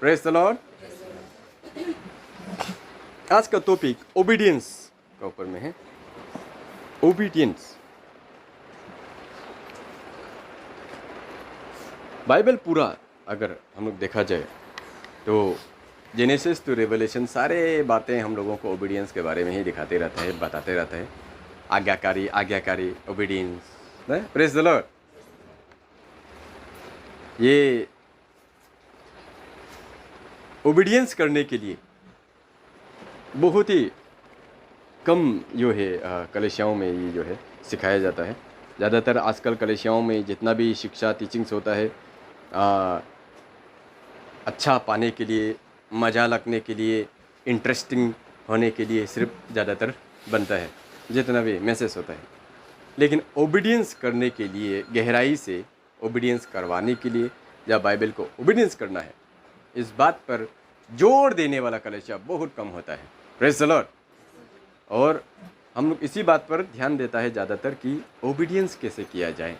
Praise the Lord. आज का topic obedience का ऊपर में है। ओबीडियंस। बाइबल पूरा अगर हम लोग देखा जाए तो जेनेसिस टू रेवलेशन सारे बातें हम लोगों को ओबीडियंस के बारे में ही दिखाते रहता है, बताते रहता है। आज्ञाकारी ओबीडियंस। Praise the Lord. ये ओबीडियंस करने के लिए बहुत ही कम जो है कलीसियाओं में ये जो है सिखाया जाता है। ज़्यादातर आजकल कलीसियाओं में जितना भी शिक्षा टीचिंग्स होता है अच्छा पाने के लिए, मज़ा लगने के लिए, इंटरेस्टिंग होने के लिए सिर्फ ज़्यादातर बनता है जितना भी मैसेज होता है। लेकिन ओबीडियंस करने के लिए, गहराई से ओबीडियंस करवाने के लिए या बाइबल को ओबीडियंस करना है, इस बात पर जोर देने वाला कलीसिया बहुत कम होता है। Praise the Lord. और हम लोग इसी बात पर ध्यान देता है ज़्यादातर कि ओबीडियंस कैसे किया जाए,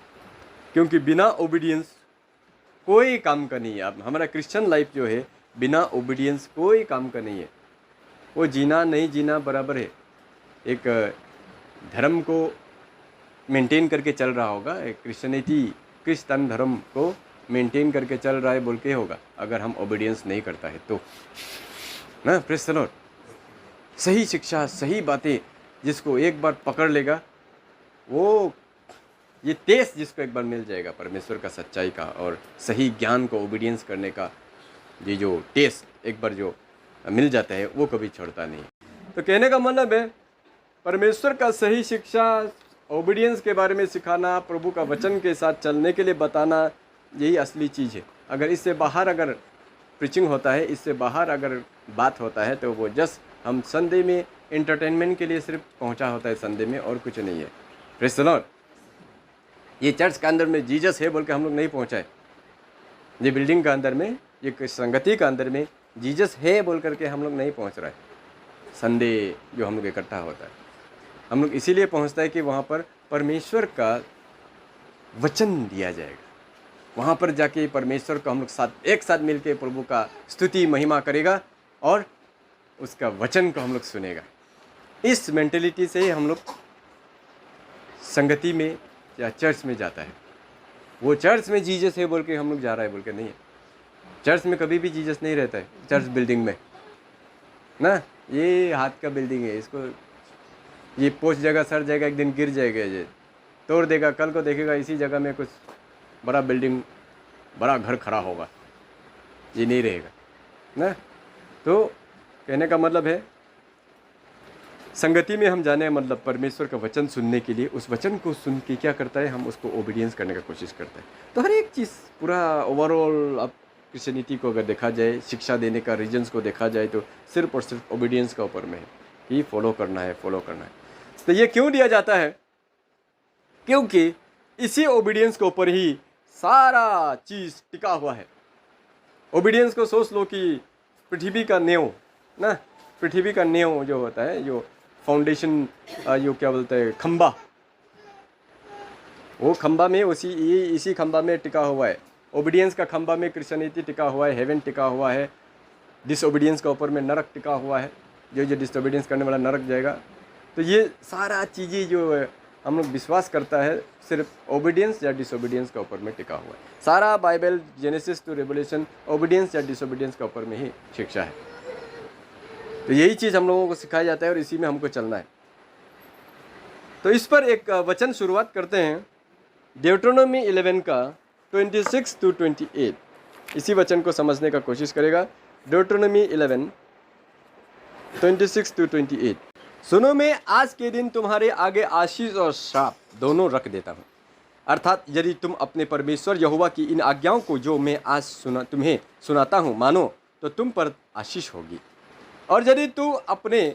क्योंकि बिना ओबीडियंस कोई काम का नहीं है। अब हमारा क्रिश्चियन लाइफ जो है बिना ओबीडियंस कोई काम का नहीं है। वो जीना नहीं जीना बराबर है। एक धर्म को मेंटेन करके चल रहा होगा, एक क्रिश्चियन धर्म को मेंटेन करके चल रहा है बोल के होगा, अगर हम ओबीडियंस नहीं करता है तो ना। Praise the Lord. सही शिक्षा, सही बातें जिसको एक बार पकड़ लेगा, वो ये टेस्ट जिसको एक बार मिल जाएगा परमेश्वर का सच्चाई का और सही ज्ञान को ओबीडियंस करने का, ये जो टेस्ट एक बार जो मिल जाता है वो कभी छोड़ता नहीं। तो कहने का मतलब है परमेश्वर का सही शिक्षा, ओबीडियंस के बारे में सिखाना, प्रभु का वचन के साथ चलने के लिए बताना, यही असली चीज़ है। अगर इससे बाहर अगर प्रीचिंग होता है, इससे बाहर अगर बात होता है तो वो जस्ट हम संडे में एंटरटेनमेंट के लिए सिर्फ पहुंचा होता है संडे में, और कुछ नहीं है। Praise the Lord. ये चर्च के अंदर में जीसस है बोल के हम लोग नहीं पहुंचाए। ये बिल्डिंग के अंदर में, ये संगति के अंदर में जीसस है बोल करके हम लोग नहीं पहुंच रहा है। संडे जो हम लोग इकट्ठा होता है, हम लोग इसीलिए पहुंचता है कि वहाँ पर परमेश्वर का वचन दिया जाएगा। वहाँ पर जाके परमेश्वर को हम लोग एक साथ मिलके प्रभु का स्तुति महिमा करेगा और उसका वचन को हम लोग सुनेगा। इस मेंटेलिटी से ही हम लोग संगति में या चर्च में जाता है। वो चर्च में जीसस है बोल के हम लोग जा रहा है बोल के नहीं है। चर्च में कभी भी जीसस नहीं रहता है। चर्च बिल्डिंग में ना, ये हाथ का बिल्डिंग है, इसको ये पोस्ट जाएगा, सर जाएगा, एक दिन गिर जाएगा, ये तोड़ देगा, कल को देखेगा इसी जगह में कुछ बड़ा बिल्डिंग, बड़ा घर खड़ा होगा, ये नहीं रहेगा ना। तो कहने का मतलब है संगति में हम जाने मतलब परमेश्वर का वचन सुनने के लिए, उस वचन को सुन के क्या करता है, हम उसको ओबीडियंस करने का कोशिश करता है। तो हर एक चीज़ पूरा ओवरऑल अब क्रिश्चियनिटी को अगर देखा जाए, शिक्षा देने का रीजन्स को देखा जाए तो सिर्फ और सिर्फ ओबीडियंस का ऊपर में है कि फॉलो करना है। तो ये क्यों दिया जाता है? क्योंकि इसी ओबीडियंस के ऊपर ही सारा चीज़ टिका हुआ है। ओबीडियंस को सोच लो कि पृथ्वी का नींव ना, पृथ्वी का नींव जो होता है, जो फाउंडेशन, जो क्या बोलते हैं, खंबा, वो खंबा में इसी खंबा में टिका हुआ है। ओबीडियंस का खंबा में क्रिश्चियनिटी टिका हुआ है, हेवन टिका हुआ है। डिसओबीडियंस का ऊपर में नरक टिका हुआ है, जो डिसओबीडियंस करने वाला नरक जाएगा। तो ये सारा चीज़ें जो हम लोग विश्वास करता है सिर्फ ओबीडियंस या डिसओबीडियंस के ऊपर में टिका हुआ है। सारा Bible Genesis to Revelation obedience या डिसओबीडियंस के ऊपर में ही शिक्षा है। तो यही चीज़ हम लोगों को सिखाया जाता है और इसी में हमको चलना है। तो इस पर एक वचन शुरुआत करते हैं, ड्यूटेरोनोमी 11 का 26 to 28। इसी वचन को समझने का कोशिश करेगा। ड्यूटेरोनोमी 11 26 to 28। सुनो, मैं आज के दिन तुम्हारे आगे आशीष और श्राप दोनों रख देता हूँ। अर्थात यदि तुम अपने परमेश्वर यहोवा की इन आज्ञाओं को जो मैं आज तुम्हें सुनाता हूँ मानो, तो तुम पर आशीष होगी। और यदि तुम अपने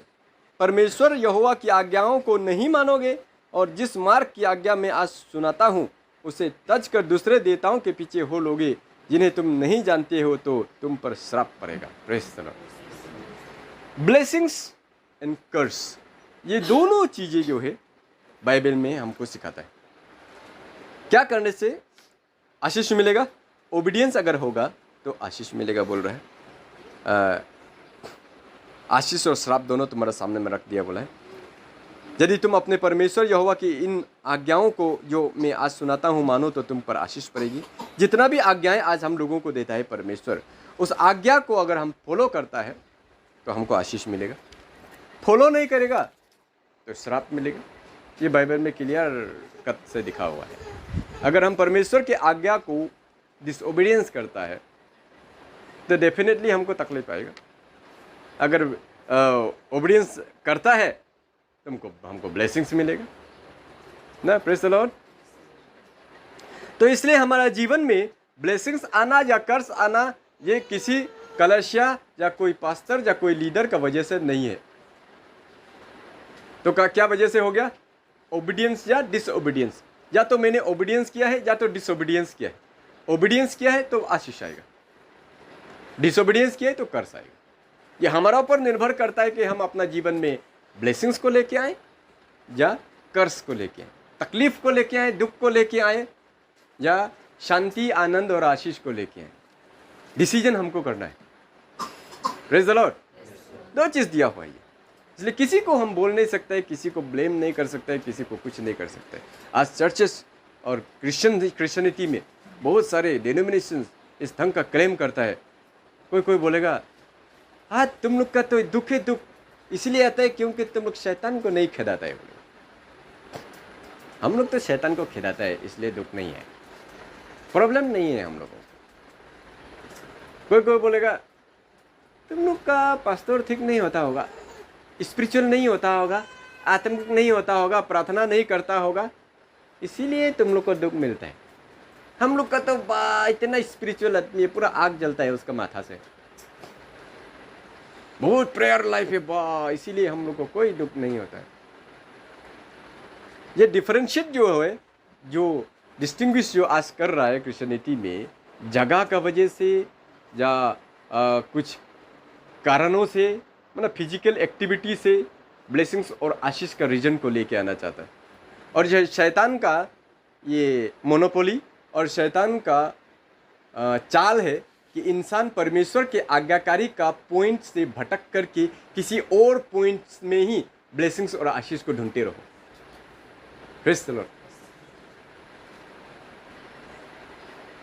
परमेश्वर यहोवा की आज्ञाओं को नहीं मानोगे और जिस मार्ग की आज्ञा मैं आज सुनाता हूँ उसे तज कर दूसरे देवताओं के पीछे हो लोगे जिन्हें तुम नहीं जानते हो, तो तुम पर श्राप पड़ेगा। Praise the Lord. Blessings and curse, ये दोनों चीज़ें जो है बाइबल में हमको सिखाता है। क्या करने से आशीष मिलेगा? ओबीडियंस अगर होगा तो आशीष मिलेगा बोल रहा है। आशीष और श्राप दोनों तुम्हारे सामने में रख दिया बोला है। यदि तुम अपने परमेश्वर यहोवा की इन आज्ञाओं को जो मैं आज सुनाता हूँ मानो तो तुम पर आशीष पड़ेगी। जितना भी आज्ञाएं आज हम लोगों को देता है परमेश्वर, उस आज्ञा को अगर हम फॉलो करता है तो हमको आशीष मिलेगा, फॉलो नहीं करेगा तो श्राप मिलेगा। ये बाइबल में क्लियर कट से दिखा हुआ है। अगर हम परमेश्वर के आज्ञा को डिसओबीडियंस करता है तो डेफिनेटली हमको तकलीफ आएगा। अगर ओबीडियंस करता है तो हमको ब्लेसिंग्स मिलेगा ना। Praise the Lord. तो इसलिए हमारा जीवन में ब्लेसिंग्स आना या कर्ज आना ये किसी कलशिया या कोई पास्टर या कोई लीडर का वजह से नहीं है। तो क्या वजह से हो गया? ओबीडियंस या डिसओबीडियंस। या तो मैंने ओबीडियंस किया है या तो डिसओबीडियंस किया है। ओबीडियंस किया है तो आशीष आएगा, डिसओबीडियंस किया है तो कर्ज आएगा। ये हमारा ऊपर निर्भर करता है कि हम अपना जीवन में ब्लेसिंग्स को लेके आए या कर्ज को लेके आए, तकलीफ को लेके आए, दुख को लेके आए या शांति, आनंद और आशीष को लेके आए। डिसीजन हमको करना है। Praise the Lord. दो चीज़ दिया हुआ है, इसलिए किसी को हम बोल नहीं सकते, किसी को ब्लेम नहीं कर सकते, किसी को कुछ नहीं कर सकते। आज चर्चेस और क्रिश्चियनिटी में बहुत सारे डिनोमिनेशन इस ढंग का क्लेम करता है। कोई बोलेगा हाँ तुम लोग का तो दुख है, दुख इसलिए आता है क्योंकि तुम लोग शैतान को नहीं खिलाता है। हम लोग तो शैतान को खिलाता है इसलिए दुख नहीं है, प्रॉब्लम नहीं है हम लोगों को। कोई बोलेगा तुम लोग का पास्टर ठीक नहीं होता होगा, स्पिरिचुअल नहीं होता होगा, आत्मिक नहीं होता होगा, प्रार्थना नहीं करता होगा, इसीलिए तुम लोग को दुख मिलता है। हम लोग का तो इतना स्पिरिचुअल आदमी है, पूरा आग जलता है उसका माथा से, बहुत प्रेयर लाइफ है इसीलिए हम लोग को कोई दुख नहीं होता है। ये डिफरेंशिएट जो है, जो डिस्टिंग्विश जो आज कर रहा है क्रिश्चियनिटी में, जगह का वजह से या कुछ कारणों से, मतलब फिजिकल एक्टिविटी से ब्लेसिंग्स और आशीष का रीजन को लेके आना चाहता है। और यह शैतान का ये मोनोपोली और शैतान का चाल है कि इंसान परमेश्वर के आज्ञाकारी का पॉइंट से भटक करके किसी और पॉइंट्स में ही ब्लेसिंग्स और आशीष को ढूंढते रहो। Praise the Lord.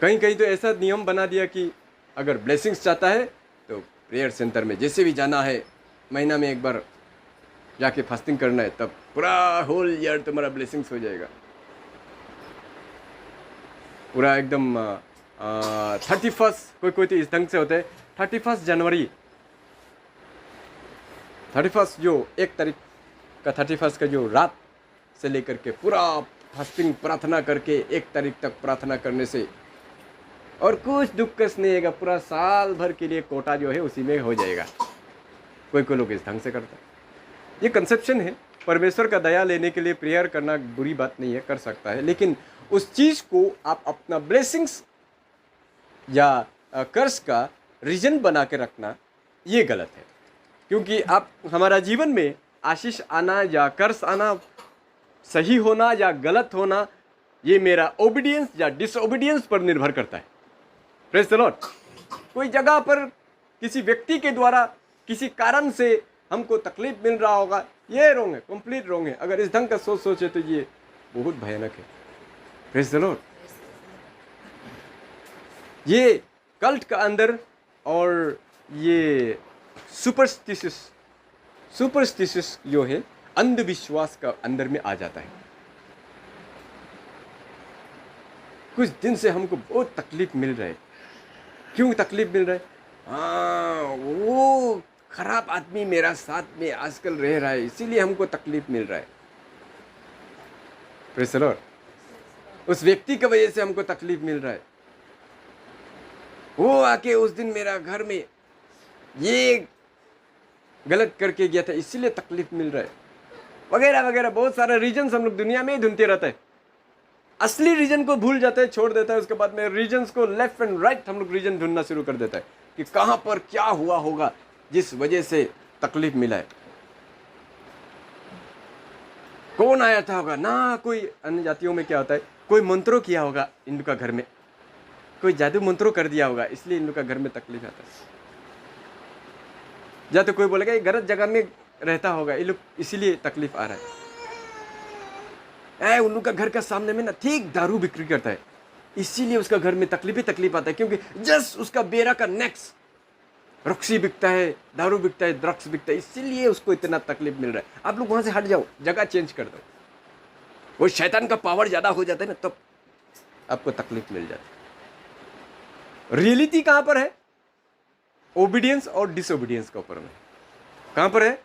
कहीं कहीं तो ऐसा नियम बना दिया कि अगर ब्लेसिंग्स चाहता है तो प्रेयर सेंटर में जैसे भी जाना है, महीना में एक बार जाके फास्टिंग करना है, तब पूरा होल ईयर तुम्हारा ब्लेसिंग्स हो जाएगा। पूरा एकदम 31 कोई तो इस ढंग से होता है। 31 जनवरी 31 जो 1 तारीख का 31 का जो रात से लेकर के पूरा फास्टिंग प्रार्थना करके 1 तारीख तक प्रार्थना करने से और कुछ दुख कष्ट नहीं आएगा, पूरा साल भर के लिए कोटा जो है उसी में हो जाएगा। कोई लोग इस ढंग से करता है। ये कंसेप्शन है। परमेश्वर का दया लेने के लिए प्रेयर करना बुरी बात नहीं है, कर सकता है, लेकिन उस चीज़ को आप अपना ब्लेसिंग्स या कर्ज का रीजन बना के रखना ये गलत है। क्योंकि आप हमारा जीवन में आशीष आना या कर्ज आना, सही होना या गलत होना, ये मेरा ओबीडियंस या डिसओबीडियंस पर निर्भर करता है। Praise the Lord. कोई जगह पर किसी व्यक्ति के द्वारा किसी कारण से हमको तकलीफ मिल रहा होगा, ये रोंग है, कंप्लीट रोंग है। अगर इस ढंग का सोचे तो ये बहुत भयानक है। Praise the Lord. ये कल्ट का अंदर और ये सुपरस्टिशियस जो है अंधविश्वास का अंदर में आ जाता है। कुछ दिन से हमको बहुत तकलीफ मिल रहा है। क्यों तकलीफ मिल रहा है? हाँ, वो खराब आदमी मेरा साथ में आजकल रह रहा है, इसीलिए हमको तकलीफ मिल रहा है। Praise the Lord. उस व्यक्ति की वजह से हमको तकलीफ मिल रहा है। वो आके उस दिन मेरा घर में ये गलत करके गया था, इसीलिए तकलीफ मिल रहा है, वगैरह वगैरह। बहुत सारे रीजन्स हम लोग दुनिया में ही ढूंढते रहते हैं। असली रीजन को भूल जाते हैं, छोड़ देता है। उसके बाद में रीजन्स को लेफ्ट एंड राइट हम लोग रीजन ढूंढना शुरू कर देता है कि कहाँ पर क्या हुआ होगा जिस वजह से तकलीफ मिला है। कौन आया था होगा ना। कोई अन्य जातियों में क्या होता है, कोई मंत्रों किया होगा इन लोग का घर में, कोई जादू मंत्रों कर दिया होगा, इसलिए इन लोग का घर में तकलीफ आता है। या तो कोई बोलेगा ये गलत जगह में रहता होगा, ये लोग इसीलिए तकलीफ आ रहा है। उन लोग का घर का सामने में ना ठीक दारू बिक्री करता है, इसीलिए उसका घर में तकलीफ ही तकलीफ आता है, क्योंकि जस्ट उसका बेरा का नेक्स्ट रक्सी बिकता है, दारू बिकता है, ड्रग्स बिकता है, इसीलिए उसको इतना तकलीफ मिल रहा है। आप लोग वहां से हट जाओ, जगह चेंज कर दो। वो शैतान का पावर ज्यादा हो जाता है ना, तब आपको तकलीफ मिल जाती है। रियलिटी कहां पर है? ओबीडियंस और डिसोबीडियंस के ऊपर में। कहां पर है?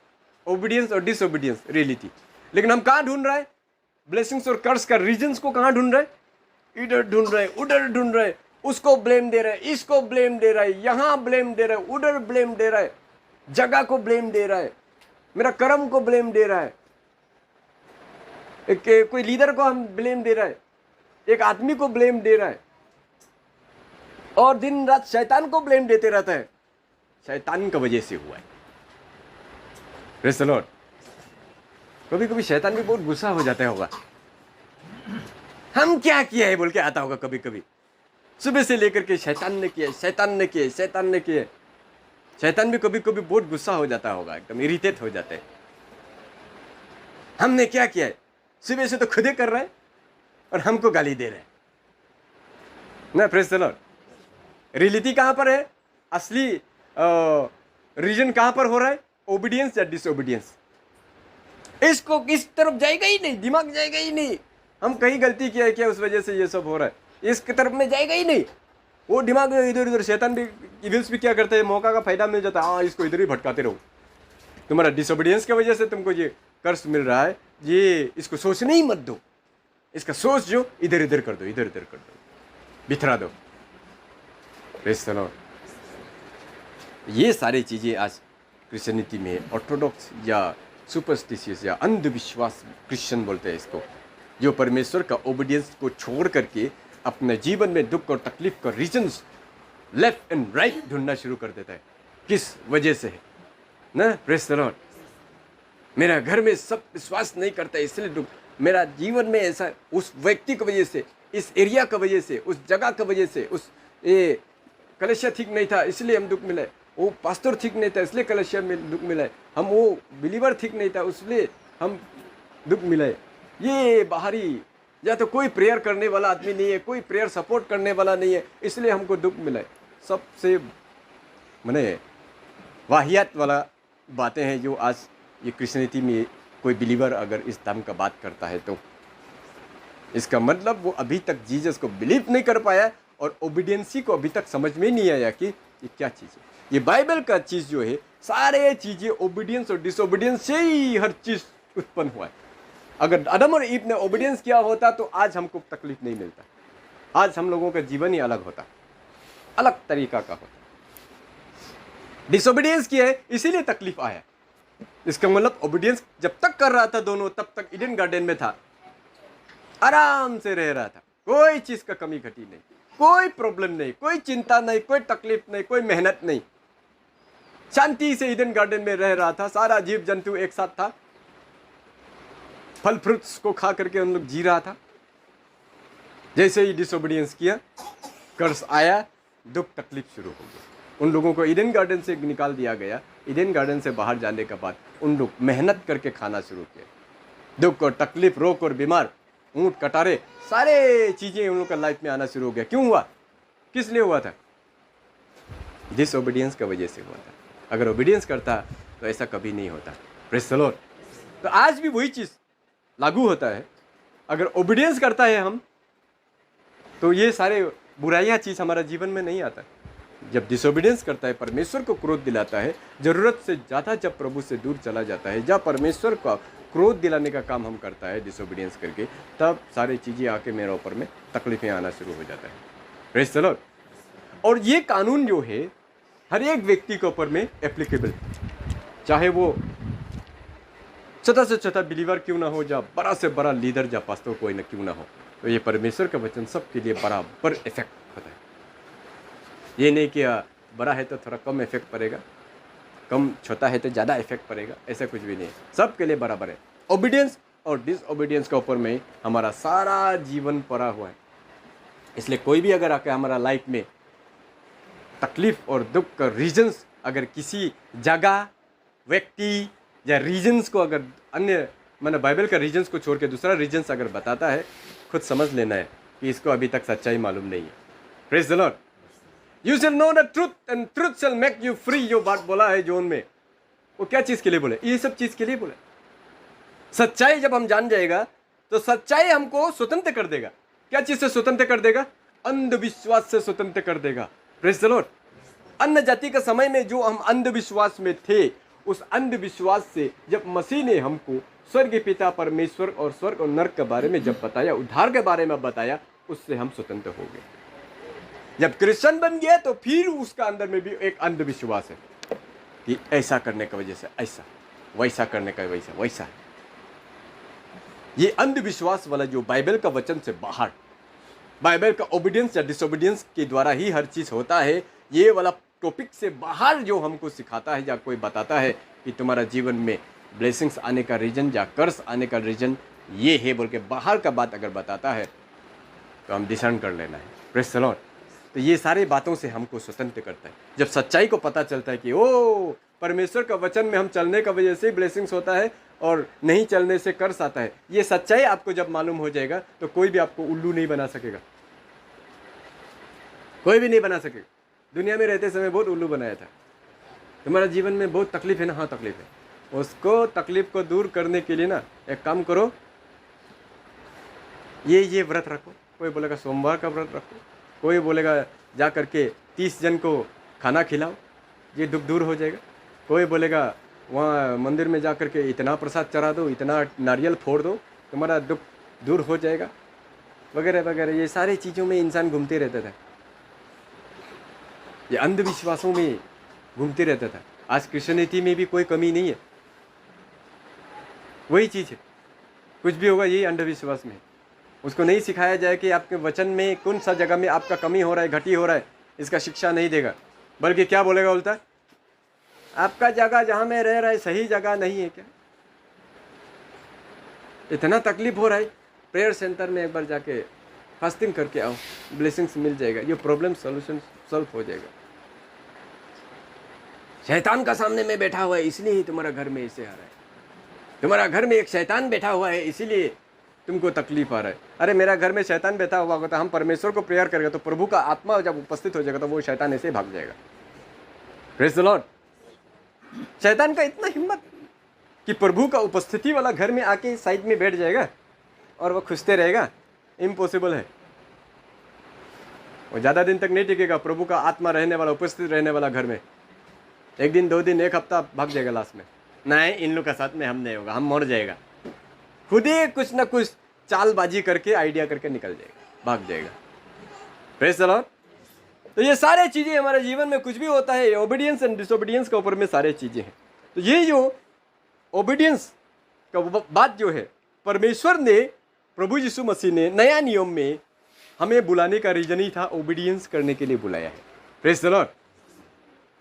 ओबीडियंस और डिसोबीडियंस, रियलिटी। लेकिन हम कहां ढूंढ रहे हैं ब्लेसिंग्स और कर्स का रीजंस को? कहां ढूंढ रहे हैं? इधर ढूंढ रहे, उधर ढूंढ रहे, उसको ब्लेम दे रहे, इसको ब्लेम दे रहा है, यहां ब्लेम दे रहा है, उधर ब्लेम दे रहा है, जगह को ब्लेम दे रहा है, मेरा कर्म को ब्लेम दे रहा है, कोई लीडर को हम ब्लेम दे रहा है, एक आदमी को ब्लेम दे रहा है, और दिन रात शैतान को ब्लेम देते रहता है। शैतान की वजह से हुआ है। Praise the Lord. कभी कभी शैतान भी बहुत गुस्सा हो जाता होगा, हम क्या किया है बोल के आता होगा। कभी कभी सुबह से लेकर के शैतान ने किया, शैतान ने किया, शैतान ने किया। शैतान भी कभी कभी बहुत गुस्सा हो जाता होगा, एकदम इरिटेट हो जाते हैं। हमने क्या किया है? सुबह से तो खुद ही कर रहा है और हमको गाली दे रहा है ना। Praise the Lord. रियलिटी कहां पर है? असली रीजन कहां पर हो रहा है? ओबीडियंस या डिसोबीडियंस? इसको किस तरफ जाएगा ही नहीं, दिमाग जाएगा ही नहीं, हम कहीं गलती किया है क्या उस वजह से ये सब हो रहा है, इसकी तरफ में जाएगा ही नहीं। वो दिमाग इधर उधर, शैतान भी, इविल्स भी क्या करते हैं, मौका का फायदा मिल जाता है, हाँ इसको इधर ही भटकाते रहो। तुम्हारा डिसोबीडियंस की वजह से तुमको ये कर्स मिल रहा है, ये इसको सोचने ही मत दो, इसका सोच जो इधर इधर कर दो, इधर इधर कर दो, बिखरा दो। Praise the Lord. ये सारी चीज़ें आज क्रिश्चियनिटी में ऑर्थोडॉक्स या सुपरस्टिशियस या अंधविश्वास क्रिश्चियन बोलते हैं इसको, जो परमेश्वर का ओबीडियंस को छोड़ करके अपने जीवन में दुख और तकलीफ का रीजंस लेफ्ट एंड राइट ढूंढना शुरू कर देता है। किस वजह से है ना? Praise the Lord. मेरा घर में सब विश्वास नहीं करता इसलिए दुख, मेरा जीवन में ऐसा, उस व्यक्ति की वजह से, इस एरिया की वजह से, उस जगह की वजह से, उस ये कलेशिया ठीक नहीं था इसलिए हम दुख मिला है, वो पास्टर ठीक नहीं था इसलिए कलेशिया में दुख मिला है, हम वो बिलीवर ठीक नहीं था इसलिए हम दुख मिला है। ये बाहरी, या तो कोई प्रेयर करने वाला आदमी नहीं है, कोई प्रेयर सपोर्ट करने वाला नहीं है इसलिए हमको दुख मिला है। सबसे माने वाहियात वाला बातें हैं जो आज ये क्रिश्चियनिटी में कोई बिलीवर अगर इस धर्म का बात करता है तो इसका मतलब वो अभी तक जीसस को बिलीव नहीं कर पाया और ओबीडियंसी को अभी तक समझ में नहीं आया कि ये क्या चीज़ है। ये बाइबल का चीज़ जो है, सारे चीज़ें ओबीडियंस और डिसोबीडियंस से ही हर चीज़ उत्पन्न हुआ है। अगर आदम और ईव ने ओबीडियंस किया होता तो आज हमको तकलीफ नहीं मिलता, आज हम लोगों का जीवन ही अलग होता, अलग तरीका का होता। डिसोबीडियंस किया है इसीलिए तकलीफ आया। इसका मतलब ओबीडियंस जब तक कर रहा था दोनों, तब तक ईडन गार्डन में था, आराम से रह रहा था, कोई चीज़ का कमी घटी नहीं, कोई प्रॉब्लम नहीं, कोई चिंता नहीं, कोई तकलीफ नहीं, कोई मेहनत नहीं, शांति से ईडन गार्डन में रह रहा था। सारा जीव जंतु एक साथ था, फल फ्रूट्स को खा करके उन लोग जी रहा था। जैसे ही डिसोबीडियंस किया, कर्स आया, दुख तकलीफ शुरू हो गई। उन लोगों को ईडन गार्डन से निकाल दिया गया। ईडन गार्डन से बाहर जाने के बाद उन लोग मेहनत करके खाना शुरू किए। दुख और तकलीफ, रोग और बीमार, ऊँट कटारे, सारे चीज़ें उन लोग का लाइफ में आना शुरू हो गया। क्यों हुआ? किस लिए हुआ था? डिसओबीडियंस की वजह से हुआ था। अगर ओबीडियंस करता तो ऐसा कभी नहीं होता। Praise the Lord. तो आज भी वही चीज़ लागू होता है। अगर ओबीडियंस करता है हम, तो ये सारे बुराइयाँ चीज़ हमारा जीवन में नहीं आता। जब डिसोबीडियंस करता है, परमेश्वर को क्रोध दिलाता है, ज़रूरत से ज़्यादा जब प्रभु से दूर चला जाता है, जब परमेश्वर का क्रोध दिलाने का काम हम करता है डिसोबीडियंस करके, तब सारी चीज़ें आके मेरे ऊपर में तकलीफें आना शुरू हो जाता है। Praise the Lord. और ये कानून जो है हर एक व्यक्ति के ऊपर में एप्लीकेबल, चाहे वो छोटा से छोटा बिलीवर क्यों ना हो, या बड़ा से बड़ा लीडर या पास्टर कोई ना क्यों ना हो, तो ये परमेश्वर का वचन सबके लिए बराबर इफेक्ट होता है। ये नहीं कि बड़ा है तो थोड़ा कम इफेक्ट पड़ेगा, कम छोटा है तो ज़्यादा इफेक्ट पड़ेगा, ऐसा कुछ भी नहीं है। सबके लिए बराबर है। ओबीडियंस और डिसओबीडियंस के ऊपर में हमारा सारा जीवन पड़ा हुआ है। इसलिए कोई भी अगर आके हमारा लाइफ में तकलीफ और दुख का रीजंस अगर किसी जगह व्यक्ति या रीजन्स को अगर अन्य मैंने बाइबल का रीजन्स को छोड़ के दूसरा रीजन्स अगर बताता है, खुद समझ लेना है कि इसको अभी तक सच्चाई मालूम नहीं है। Praise the Lord. You shall know the truth and truth shell make you free, जो बात बोला है जॉन में, वो क्या चीज़ के लिए बोले? ये सब चीज़ के लिए बोले। सच्चाई जब हम जान जाएगा तो सच्चाई हमको स्वतंत्र कर देगा। क्या चीज़ से स्वतंत्र कर देगा? अंधविश्वास से स्वतंत्र कर देगा। Praise the Lord. अन्य जाति के समय में जो हम अंधविश्वास में थे, उस अंधविश्वास से जब मसीह ने हमको स्वर्ग पिता परमेश्वर और स्वर्ग और नरक के बारे में जब बताया, उद्धार के बारे में बताया, उससे हम स्वतंत्र हो गए। जब क्रिश्चियन बन गया तो फिर उसका अंदर में भी एक अंधविश्वास है कि ऐसा करने की वजह से ऐसा, वैसा करने का वैसा वैसा। ये अंधविश्वास वाला जो बाइबल का वचन से बाहर, बाइबल का ओबीडियंस या डिसोबीडियंस के द्वारा ही हर चीज़ होता है, ये वाला टॉपिक से बाहर जो हमको सिखाता है या कोई बताता है कि तुम्हारा जीवन में ब्लेसिंग्स आने का रीजन या कर्स आने का रीजन ये है बोल के बाहर का बात अगर बताता है तो हम डिसर्न कर लेना है। Praise the Lord. तो ये सारी बातों से हमको स्वतंत्र करता है। जब सच्चाई को पता चलता है कि ओ परमेश्वर का वचन में हम चलने का वजह से ब्लेसिंग्स होता है और नहीं चलने से कर्स आता है, ये सच्चाई आपको जब मालूम हो जाएगा तो कोई भी आपको उल्लू नहीं बना सकेगा, कोई भी नहीं बना सकेगा। दुनिया में रहते समय बहुत उल्लू बनाया था। तुम्हारा जीवन में बहुत तकलीफ है ना? हाँ तकलीफ है। उसको तकलीफ को दूर करने के लिए ना एक काम करो, ये व्रत रखो। कोई बोलेगा सोमवार का व्रत रखो, कोई बोलेगा जा करके 30 जन को खाना खिलाओ, ये दुख दूर हो जाएगा। कोई बोलेगा वहाँ मंदिर में जा करके इतना प्रसाद चढ़ा दो, इतना नारियल फोड़ दो, तुम्हारा दुख दूर हो जाएगा, वगैरह वगैरह। ये सारी चीज़ों में इंसान घूमते रहता था, ये अंधविश्वासों में घूमते रहता था। आज क्रिश्चियनिटी में भी कोई कमी नहीं है, वही चीज़ है। कुछ भी होगा यही अंधविश्वास में। उसको नहीं सिखाया जाए कि आपके वचन में कौन सा जगह में आपका कमी हो रहा है, घटी हो रहा है, इसका शिक्षा नहीं देगा। बल्कि क्या बोलेगा? बोलता है आपका जगह जहाँ में रह रहा है सही जगह नहीं है क्या? इतना तकलीफ हो रहा है, प्रेयर सेंटर में एक बार जाके फास्टिंग करके आओ, ब्लेसिंग्स मिल जाएगा, ये प्रॉब्लम सॉल्यूशन सॉल्व हो जाएगा। शैतान का सामने में बैठा हुआ है इसलिए ही तुम्हारा घर में ऐसे आ रहा है, तुम्हारा घर में एक शैतान बैठा हुआ है इसीलिए तुमको तकलीफ आ रहा है। अरे मेरा घर में शैतान बैठा हुआ होगा तो हम परमेश्वर को प्रेयर करेंगे तो प्रभु का आत्मा जब उपस्थित हो जाएगा तो वो शैतान ऐसे भाग जाएगा। Praise the Lord. शैतान का इतना हिम्मत कि प्रभु का उपस्थिति वाला घर में आके साइड में बैठ जाएगा और वो खुशते रहेगा, इम्पॉसिबल है। वो ज़्यादा दिन तक नहीं टिकेगा। प्रभु का आत्मा रहने वाला, उपस्थित रहने वाला घर में 1 दिन 2 दिन 1 हफ्ता भाग जाएगा लास्ट में। नहीं, इन लोग का साथ में हम नहीं होगा, हम मर जाएगा। खुद ही कुछ ना कुछ चालबाजी करके आइडिया करके निकल जाएगा, भाग जाएगा। Praise the Lord. तो ये सारे चीज़ें हमारे जीवन में कुछ भी होता है, ओबीडियंस एंड डिसोबीडियंस के ऊपर में सारे चीज़ें हैं। तो ये जो ओबीडियंस का बात जो है, परमेश्वर ने, प्रभु यीशु मसीह ने नया नियम में हमें बुलाने का रीजन ही था, ओबीडियंस करने के लिए बुलाया है। Praise the Lord.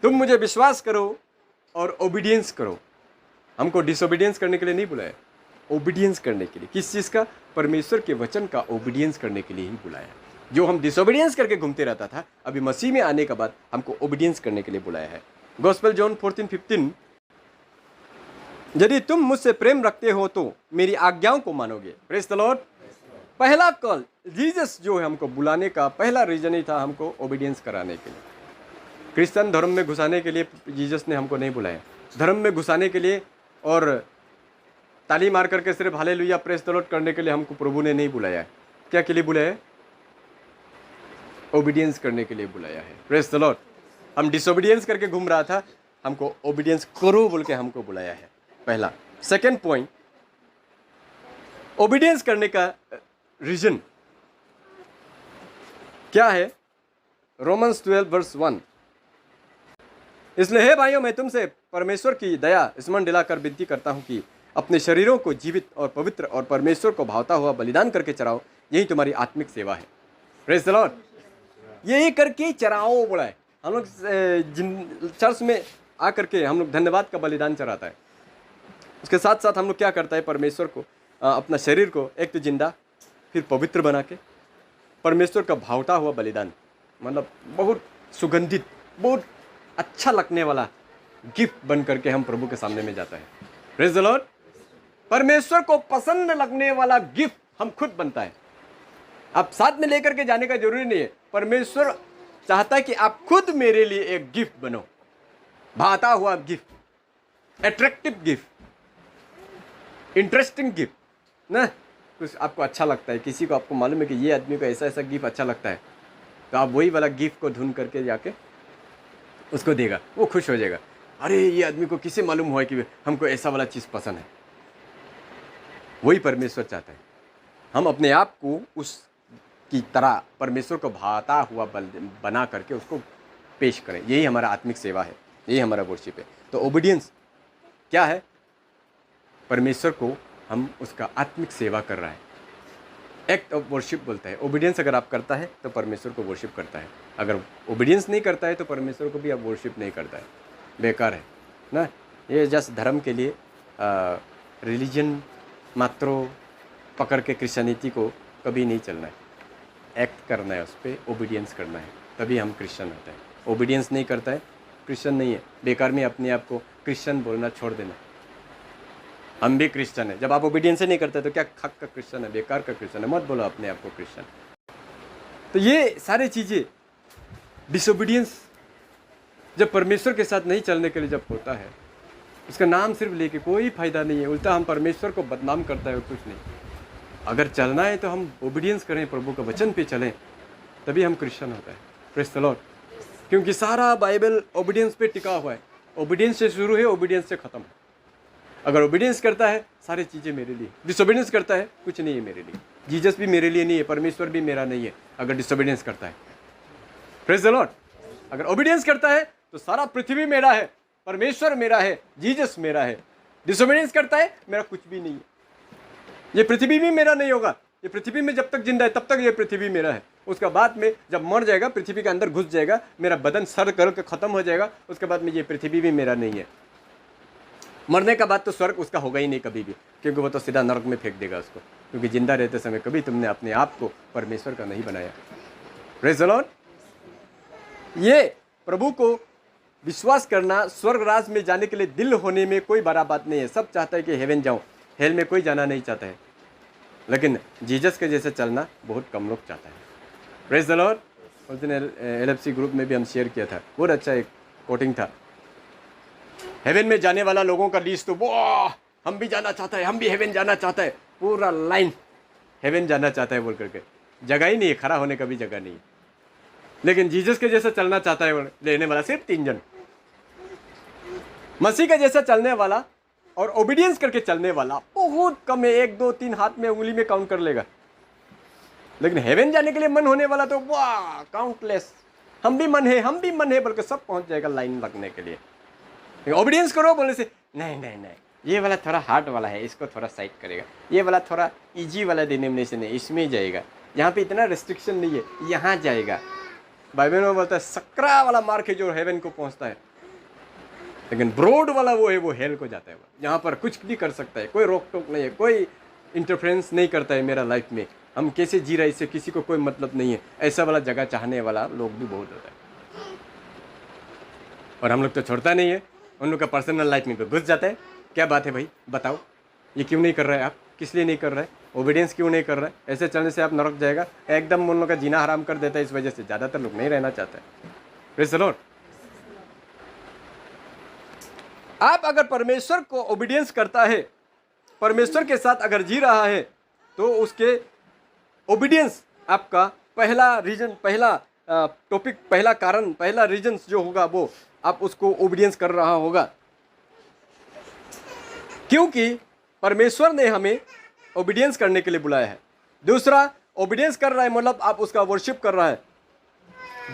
तुम मुझे विश्वास करो और ओबीडियंस करो। हमको डिसोबीडियंस करने के लिए नहीं बुलाया, ओबीडियंस करने के लिए। किस चीज़ का? परमेश्वर के वचन का ओबीडियंस करने के लिए ही बुलाया। जो हम डिसोबीडियंस करके घूमते रहता था, अभी मसीह में आने के बाद हमको ओबीडियंस करने के लिए बुलाया है। गॉस्पेल जॉन 14:15, यदि तुम मुझसे प्रेम रखते हो तो मेरी आज्ञाओं को मानोगे। Praise the Lord. पहला कॉल जीसस जो है हमको बुलाने का पहला रीजन ही था, हमको ओबीडियंस कराने के लिए। क्रिश्चियन धर्म में घुसाने के लिए जीसस ने हमको नहीं बुलाया। धर्म में घुसाने के लिए और ताली मार करके सिर्फ हालेलुया प्रेज द लॉर्ड करने के लिए हमको प्रभु ने नहीं बुलाया है। क्या के लिए बुलाया है? ओबीडियंस करने के लिए बुलाया है। Praise the Lord. हम डिसोबीडियंस करके घूम रहा था, हमको ओबीडियंस करो बोल के हमको बुलाया है। पहला। सेकंड पॉइंट, ओबीडियंस करने का रीजन क्या है? रोमन्स 12:1, इसलिए हे भाइयों मैं तुमसे परमेश्वर की दया स्मरण दिलाकर विनती करता हूं कि अपने शरीरों को जीवित और पवित्र और परमेश्वर को भावता हुआ बलिदान करके चढ़ाओ, यही तुम्हारी आत्मिक सेवा है। Praise the Lord. यही करके चढ़ाओ बोला है। हम लोग चर्च में आकर के हम लोग धन्यवाद का बलिदान चढ़ाता है। उसके साथ साथ हम लोग क्या करता है? परमेश्वर को अपना शरीर को एक तो जिंदा फिर पवित्र बना के परमेश्वर का भावता हुआ बलिदान, मतलब बहुत सुगंधित, बहुत अच्छा लगने वाला गिफ्ट बन करके हम प्रभु के सामने में जाता है। Praise the Lord. परमेश्वर को पसंद लगने वाला गिफ्ट हम खुद बनता है। आप साथ में लेकर के जाने का जरूरी नहीं है। परमेश्वर चाहता है कि आप खुद मेरे लिए एक गिफ्ट बनो, भाता हुआ gift, attractive gift, interesting gift ना। कुछ आपको अच्छा लगता है, किसी को आपको मालूम है कि ये आदमी को ऐसा ऐसा गिफ्ट अच्छा लगता है, तो आप वही वाला गिफ्ट को ढूंढ करके जाके उसको देगा, वो खुश हो जाएगा। अरे ये आदमी को किसे मालूम हुआ कि हमको ऐसा वाला चीज़ पसंद है। वही परमेश्वर चाहता है, हम अपने आप को उस की तरह परमेश्वर को भाता हुआ बना करके उसको पेश करें। यही हमारा आत्मिक सेवा है, यही हमारा वर्शिप है। तो ओबीडियंस क्या है? परमेश्वर को हम उसका आत्मिक सेवा कर रहा है, एक्ट ऑफ वर्शिप बोलता है। ओबीडियंस अगर आप करता है तो परमेश्वर को वर्शिप करता है, अगर ओबीडियंस नहीं करता है तो परमेश्वर को भी आप वर्शिप नहीं करता है, बेकार है ना। ये जस्ट धर्म के लिए रिलीजन मात्र पकड़ के क्रिश्चियनिटी को कभी नहीं चलना है, एक्ट करना है, उस पर ओबीडियंस करना है, तभी हम क्रिश्चियन होते हैं। ओबीडियंस नहीं करता है क्रिश्चियन नहीं है। बेकार में अपने आप को क्रिश्चियन बोलना छोड़ देना, हम भी क्रिश्चियन है। जब आप ओबीडियंस नहीं करते तो क्या हक का क्रिश्चियन है, बेकार का क्रिश्चियन है, मत बोलो अपने आप को क्रिश्चियन। तो ये सारी चीज़ें डिसोबीडियंस जब परमेश्वर के साथ नहीं चलने के लिए जब होता है, उसका नाम सिर्फ लेके कोई फायदा नहीं है, उल्टा हम परमेश्वर को बदनाम करता है और कुछ नहीं। अगर चलना है तो हम ओबीडियंस करें, प्रभु का वचन पे चलें, तभी हम क्रिश्चियन होता है। Praise the Lord. क्योंकि सारा बाइबल ओबीडियंस पे टिका हुआ है, ओबीडियंस से शुरू है, ओबीडियंस से ख़त्म है। अगर ओबीडियंस करता है सारी चीज़ें मेरे लिए, डिसोबीडियंस करता है कुछ नहीं है मेरे लिए। जीसस भी मेरे लिए नहीं है, परमेश्वर भी मेरा नहीं है अगर डिसोबीडियंस करता है। Praise the Lord. अगर ओबीडियंस करता है तो सारा पृथ्वी मेरा है, परमेश्वर मेरा है, जीसस मेरा है। डिसोबीडियंस करता है मेरा कुछ भी नहीं है, ये पृथ्वी भी मेरा नहीं होगा। ये पृथ्वी में जब तक जिंदा है तब तक ये पृथ्वी मेरा है। उसका बाद में जब मर जाएगा, पृथ्वी के अंदर घुस जाएगा, मेरा बदन सड़ कर के खत्म हो जाएगा, उसके बाद में ये पृथ्वी भी मेरा नहीं है। मरने का बाद तो स्वर्ग उसका होगा ही नहीं कभी भी, क्योंकि वो तो सीधा नरक में फेंक देगा उसको, क्योंकि जिंदा रहते समय कभी तुमने अपने आप को परमेश्वर का नहीं बनाया। Praise the Lord. ये प्रभु को विश्वास करना, स्वर्ग राज में जाने के लिए दिल होने में कोई बड़ा बात नहीं है। सब चाहता है कि हेवन जाऊं, हेल में कोई जाना नहीं चाहता है, लेकिन जीसस के जैसे चलना बहुत कम लोग चाहता है। Praise the Lord. उस दिन LFC ग्रुप में भी हम शेयर किया था, बहुत अच्छा एक कोटिंग था। हेवन में जाने वाला लोगों का लिस्ट तो वाह, हम भी जाना चाहता है, हम भी हेवन जाना चाहता है, पूरा लाइन हेवन जाना चाहता है बोल करके, जगह ही नहीं है, खड़ा होने का भी जगह नहीं है। लेकिन जीसस के जैसा चलना चाहता है लेने वाला सिर्फ 3 जन, मसीह के जैसा चलने वाला और ओबीडियंस करके चलने वाला बहुत कम है, 1 2 3 हाथ में उंगली में काउंट कर लेगा। लेकिन हेवन जाने के लिए मन होने वाला तो वाह काउंटलेस, हम भी मन है, हम भी मन है, बल्कि सब पहुंच जाएगा लाइन लगने के लिए। ओबीडियंस करो बोले से नहीं नहीं नहीं, ये वाला थोड़ा हार्ड वाला है, इसको थोड़ा साइड करेगा, ये वाला थोड़ा इजी वाला डिनोमिनेशन है, इसमें जाएगा, यहाँ पे इतना रेस्ट्रिक्शन नहीं है, यहाँ जाएगा। बाइबल में बोलता है सकरा वाला मार्ग है जो हेवन को पहुंचता है, लेकिन ब्रॉड वाला वो है वो हेल को जाता है। यहाँ पर कुछ भी कर सकता है, कोई रोक टोक नहीं है, कोई इंटरफेरेंस नहीं करता है मेरा लाइफ में, हम कैसे जी रहे हैं इससे किसी को कोई मतलब नहीं है। ऐसा वाला जगह चाहने वाला लोग भी बहुत होता है, और हम लोग तो छोड़ता नहीं है, उन लोग का पर्सनल लाइफ में तो घुस जाता है। क्या बात है भाई, बताओ ये क्यों नहीं कर रहे हैं आप, किस लिए नहीं कर रहे, ओबीडियंस क्यों नहीं कर रहे, ऐसे चलने से आप नरक जाएगा, एकदम उन लोग का जीना हराम कर देता है। इस वजह से ज़्यादातर लोग नहीं रहना चाहते। Praise the Lord. आप अगर परमेश्वर को ओबीडियंस करता है, परमेश्वर के साथ अगर जी रहा है, तो उसके ओबीडियंस आपका पहला रीजन, पहला टॉपिक, पहला कारण, पहला रीजन जो होगा वो आप उसको ओबीडियंस कर रहा होगा, क्योंकि परमेश्वर ने हमें ओबीडियंस करने के लिए बुलाया है। दूसरा, ओबीडियंस कर रहा है मतलब आप उसका वर्शिप कर रहा है।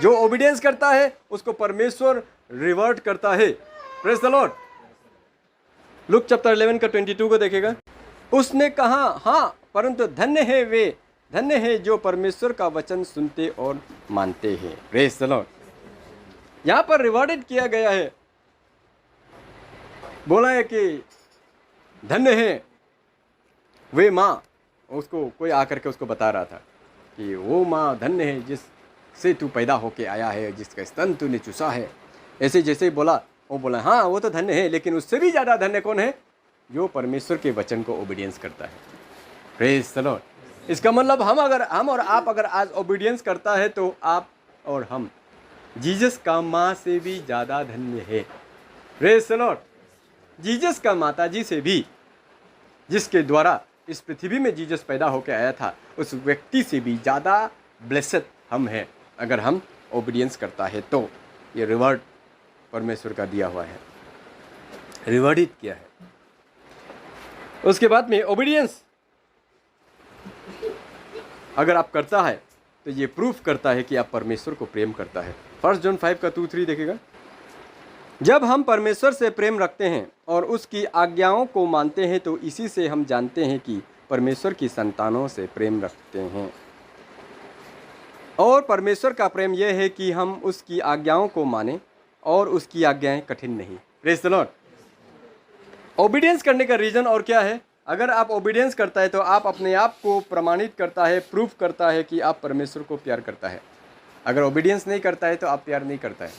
जो ओबीडियंस करता है उसको परमेश्वर रिवर्ट करता है। Praise the Lord. Luke chapter 11 का 22 को देखेगा। उसने कहा, हाँ परंतु धन्य है वे, धन्य है जो परमेश्वर का वचन सुनते और मानते हैं। Praise the Lord. यहाँ पर रिवॉर्डेड किया गया है, बोला है कि धन्य है वे माँ, उसको कोई आकर के उसको बता रहा था कि वो माँ धन्य है जिससे तू पैदा होके आया है, जिसका स्तन तूने चूसा है। ऐसे जैसे ही बोला वो बोला हाँ वो तो धन्य है, लेकिन उससे भी ज़्यादा धन्य कौन है? जो परमेश्वर के वचन को ओबीडियंस करता है। Praise the Lord. इसका मतलब हम और आप अगर आज ओबीडियंस करता है तो आप और हम जीसस का माँ से भी ज़्यादा धन्य है। Praise the Lord. जीसस का माता जी से भी, जिसके द्वारा इस पृथ्वी में जीसस पैदा होकर आया था, उस व्यक्ति से भी ज़्यादा ब्लेसड हम हैं अगर हम ओबीडियंस करता है तो। ये रिवॉर्ड परमेश्वर का दिया हुआ है, रिवॉर्डित किया है। उसके बाद में ओबीडियंस अगर आप करता है तो ये प्रूफ करता है कि आप परमेश्वर को प्रेम करता है। 1 जॉन 5 का 2-3 देखेगा। जब हम परमेश्वर से प्रेम रखते हैं और उसकी आज्ञाओं को मानते हैं तो इसी से हम जानते हैं कि परमेश्वर की संतानों से प्रेम रखते हैं। और परमेश्वर का प्रेम यह है कि हम उसकी आज्ञाओं को मानें और उसकी आज्ञाएं कठिन नहीं। Praise the Lord. ओबीडियंस करने का रीज़न और क्या है? अगर आप ओबीडियंस करता है तो आप अपने आप को प्रमाणित करता है, प्रूफ करता है कि आप परमेश्वर को प्यार करता है। अगर ओबीडियंस नहीं करता है तो आप प्यार नहीं करता है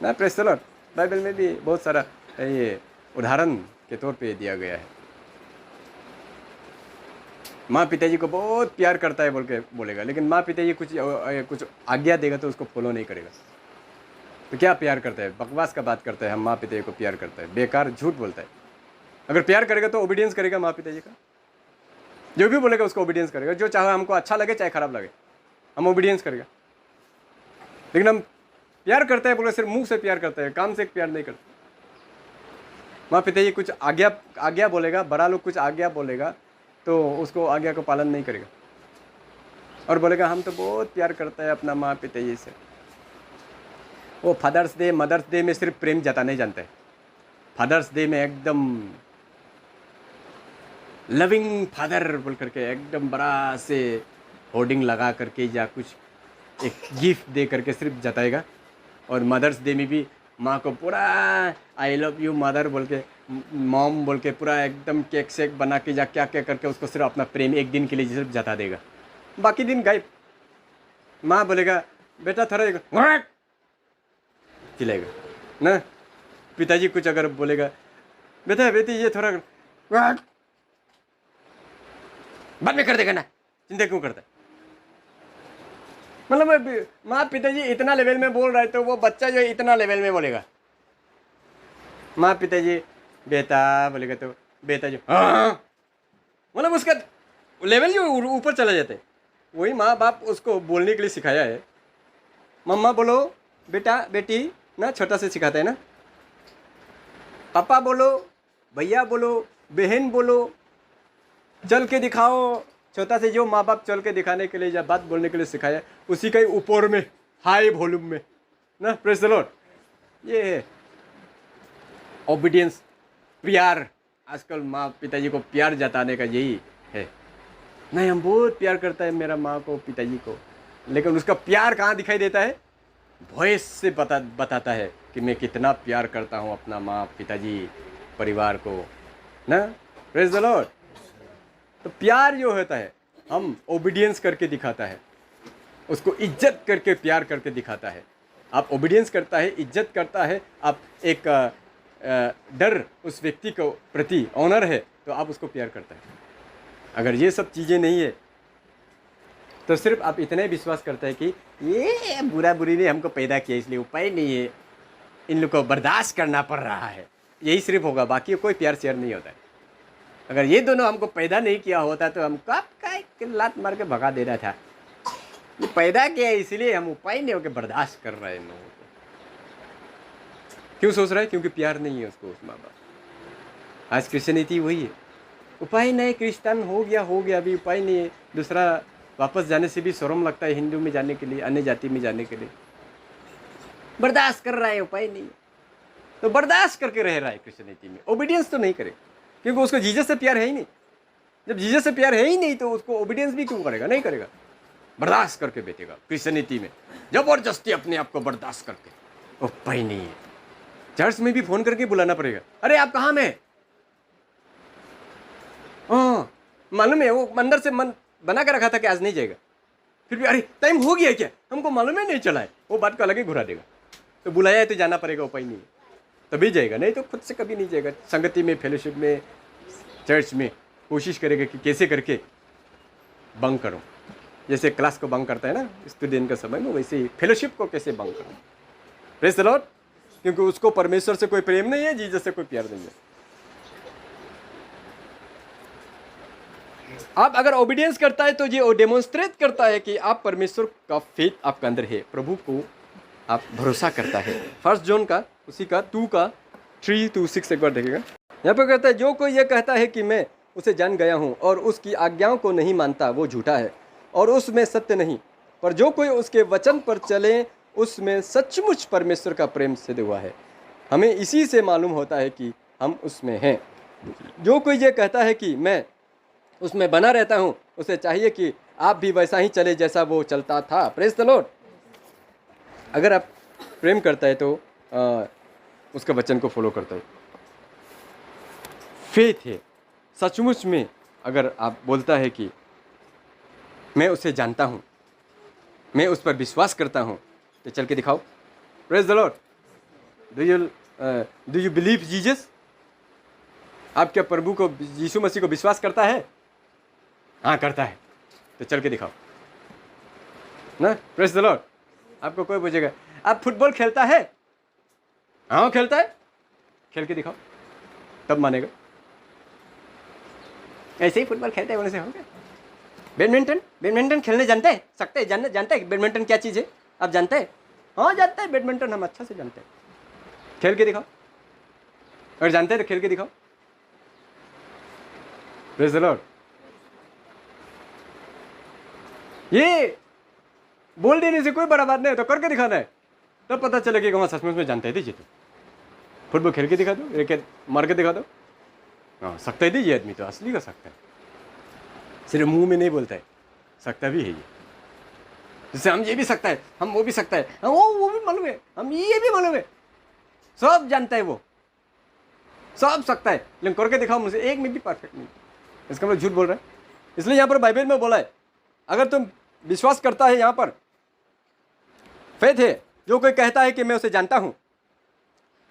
ना। Praise the Lord. बाइबल में भी बहुत सारा ये उदाहरण के तौर पे दिया गया है। माँ पिताजी को बहुत प्यार करता है बोल के बोलेगा, लेकिन माँ पिताजी कुछ आज्ञा देगा तो उसको फॉलो नहीं करेगा, तो क्या प्यार करता है? बकवास का बात करता है। हम माँ पिताजी को प्यार करता है, बेकार झूठ बोलता है। अगर प्यार करेगा तो ओबीडियंस करेगा माँ पिताजी का, जो भी बोलेगा उसको ओबीडियंस करेगा। जो चाहे हमको अच्छा लगे चाहे खराब लगे, हम ओबीडियंस करेगा। लेकिन हम प्यार करता है बोले सिर्फ मुंह से प्यार करता है, काम से प्यार नहीं करता। माँ पिताजी कुछ आज्ञा बोलेगा, बड़ा लोग कुछ आज्ञा बोलेगा तो उसको आज्ञा को पालन नहीं करेगा और बोलेगा हम तो बहुत प्यार करता है अपना माँ पिताजी से। वो फादर्स डे मदर्स डे में सिर्फ प्रेम जताने जानता है। फादर्स डे में एकदम लविंग फादर बोल करके एकदम बड़ा से होर्डिंग लगा करके या कुछ एक गिफ्ट दे करके सिर्फ जताएगा। और मदर्स डे में भी माँ को पूरा आई लव यू मदर बोल के, मॉम बोल के पूरा एकदम केक शेक बना के या क्या क्या करके उसको सिर्फ अपना प्रेम एक दिन के लिए सिर्फ जता देगा, बाकी दिन गायब। माँ बोलेगा बेटा थोड़ा चिल्लाएगा ना। पिताजी कुछ अगर बोलेगा बेटा बेटी ये थोड़ा बाद में कर देगा ना, चिंता क्यों करता है? मतलब माँ पिताजी इतना लेवल में बोल रहा है तो वो बच्चा जो इतना लेवल में बोलेगा। माँ पिताजी बेटा बोलेगा तो बेटा जो हाँ, मतलब उसका लेवल जो ऊपर चला जाता है। वही माँ बाप उसको बोलने के लिए सिखाया है। मम्मा बोलो बेटा बेटी ना, छोटा से सिखाते हैं ना। पापा बोलो, भैया बोलो, बहन बोलो, चल के दिखाओ। छोटा से जो माँ बाप चल के दिखाने के लिए या बात बोलने के लिए सिखाया, उसी का ही ऊपर में हाई वॉल्यूम में ना। Praise the Lord. ये है ओबीडियंस, प्यार। आजकल माँ पिताजी को प्यार जताने का यही है। नहीं हम बहुत प्यार करता है मेरा माँ को पिताजी को, लेकिन उसका प्यार कहाँ दिखाई देता है? वॉइस से बताता है कि मैं कितना प्यार करता हूँ अपना माँ पिताजी परिवार को ना। Praise the Lord. तो प्यार जो होता है हम ओबीडियंस करके दिखाता है, उसको इज्जत करके प्यार करके दिखाता है। आप ओबीडियंस करता है, इज्जत करता है, आप एक डर उस व्यक्ति को प्रति ऑनर है तो आप उसको प्यार करता है। अगर ये सब चीज़ें नहीं है तो सिर्फ आप इतना ही विश्वास करता है कि ये बुरा बुरी ने हमको पैदा किया इसलिए उपाय नहीं है, इन लोग को बर्दाश्त करना पड़ रहा है, यही सिर्फ होगा, बाकी कोई प्यार शेयर नहीं होता है। अगर ये दोनों हमको पैदा नहीं किया होता तो हम कब का लात मार के भगा दे रहा था। ये पैदा किया इसलिए हम उपाय नहीं होकर बर्दाश्त कर रहे हैं इन लोगों को। क्यों सोच रहा है? क्योंकि प्यार नहीं है उसको उस माँ बाप। आज क्रिश्चियनिटी वही है, उपाय नहीं, क्रिश्चियन हो गया अभी उपाय नहीं है। दूसरा वापस जाने से भी शर्म लगता है हिंदू में जाने के लिए, अन्य जाति में जाने के लिए। बर्दाश्त कर रहा है, उपाय नहीं है तो बर्दाश्त करके रह रहा है क्रिश्चियनिटी में। ओबीडियंस तो नहीं करे क्योंकि उसको जीसस से प्यार है ही नहीं। जब जीसस से प्यार है ही नहीं तो उसको ओबीडियंस भी क्यों करेगा? नहीं करेगा, बर्दाश्त करके बैठेगा क्रिश्चियनिटी में, जबरदस्ती अपने आप को बर्दाश्त करके। उपाय नहीं है। चर्च में भी फोन करके बुलाना पड़ेगा, अरे आप कहाँ में? हाँ मालूम है, वो अंदर से मन बना के रखा था कि आज नहीं जाएगा, फिर भी अरे टाइम हो गया क्या, हमको मालूम ही नहीं चला है। वो बात को अलग ही घुरा देगा। तो बुलाया है तो जाना पड़ेगा, उपाय नहीं है। तभी जाएगा, नहीं तो खुद से कभी नहीं जाएगा। संगति में, फेलोशिप में, चर्च में कोशिश करेगा कि कैसे करके बंक करूं। जैसे क्लास को बंक करता है ना स्टूडेंट का समय में, वैसे ही फेलोशिप को कैसे बंक करूं। Praise the Lord. क्योंकि उसको परमेश्वर से कोई प्रेम नहीं है, जीसस से कोई प्यार नहीं है। आप अगर ओबीडियंस करता है तो ये डेमोन्स्ट्रेट करता है कि आप परमेश्वर का फेथ आपका अंदर है, प्रभु को आप भरोसा करता है। 1 जॉन का उसी का 2 का 3 to 6 एक बार देखिएगा। यहाँ पर कहता है, जो कोई ये कहता है कि मैं उसे जान गया हूँ और उसकी आज्ञाओं को नहीं मानता, वो झूठा है और उसमें सत्य नहीं। पर जो कोई उसके वचन पर चले, उसमें सचमुच परमेश्वर का प्रेम सिद्ध हुआ है। हमें इसी से मालूम होता है कि हम उसमें हैं। जो कोई ये कहता है कि मैं उसमें बना रहता हूँ, उसे चाहिए कि आप भी वैसा ही चले जैसा वो चलता था। Praise the Lord. अगर आप प्रेम करता है तो उसका वचन को फॉलो करता है। फेथ है सचमुच में। अगर आप बोलता है कि मैं उसे जानता हूँ, मैं उस पर विश्वास करता हूँ, तो चल के दिखाओ। Praise the Lord. Do you believe Jesus? आप क्या प्रभु को, यीशु मसीह को विश्वास करता है? हाँ करता है, तो चल के दिखाओ ना। Praise the Lord. आपको कोई पूछेगा आप फुटबॉल खेलता है? हाँ खेलता है, खेल के दिखाओ, तब मानेगा। ऐसे ही फुटबॉल खेलते हैं बोलने से हो गया। बैडमिंटन खेलने जानते हैं, सकते हैं, जानते हैं बैडमिंटन क्या चीज़ है? आप जानते हैं? हाँ जानते हैं बैडमिंटन, हम अच्छा से जानते हैं। खेल के दिखाओ, अगर जानते हैं तो खेल के दिखाओ। Praise the Lord. ये बोल देने से कोई बड़ा बात नहीं है, तो करके दिखाना है, तब पता चलेगा कि वहाँ सचमुच में जानते थे। जी तो फुटबॉल खेल के दिखा दो, रैकेट मार के दिखा दो। हाँ सकता ही ये आदमी तो असली का सकता है, सिर्फ मुंह में नहीं बोलता है, सकता भी है ये। जैसे हम ये भी सकता है, हम वो भी सकता है, हम वो भी मालूम है, हम ये भी मालूम है, सब जानता है, वो सब सकता है, लेकिन करके दिखाओ मुझे, एक में भी परफेक्ट नहीं। इसका मतलब झूठ बोल रहा है। इसलिए यहाँ पर बाइबल में बोला है, अगर तुम विश्वास करता है, यहाँ पर फेथ है, जो कोई कहता है कि मैं उसे जानता हूं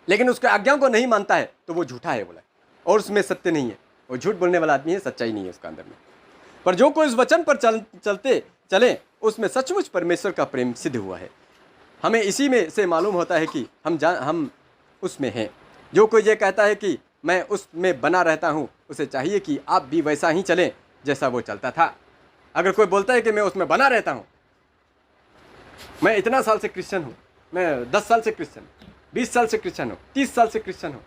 लेकिन उसके आज्ञाओं को नहीं मानता है, तो वो झूठा है बोला, और उसमें सत्य नहीं है। वो झूठ बोलने वाला आदमी है, सच्चाई नहीं है उसका अंदर में। पर जो कोई इस वचन पर चलते चले, उसमें सचमुच परमेश्वर का प्रेम सिद्ध हुआ है। हमें इसी में से मालूम होता है कि हम उसमें हैं। जो कोई ये कहता है कि मैं उसमें बना रहता हूँ, उसे चाहिए कि आप भी वैसा ही चलें जैसा वो चलता था। अगर कोई बोलता है कि मैं उसमें बना रहता हूँ, मैं इतना साल से क्रिश्चियन हूँ, मैं 10 साल से क्रिश्चियन, 20 साल से क्रिश्चियन हूँ, 30 साल से क्रिश्चियन हूँ।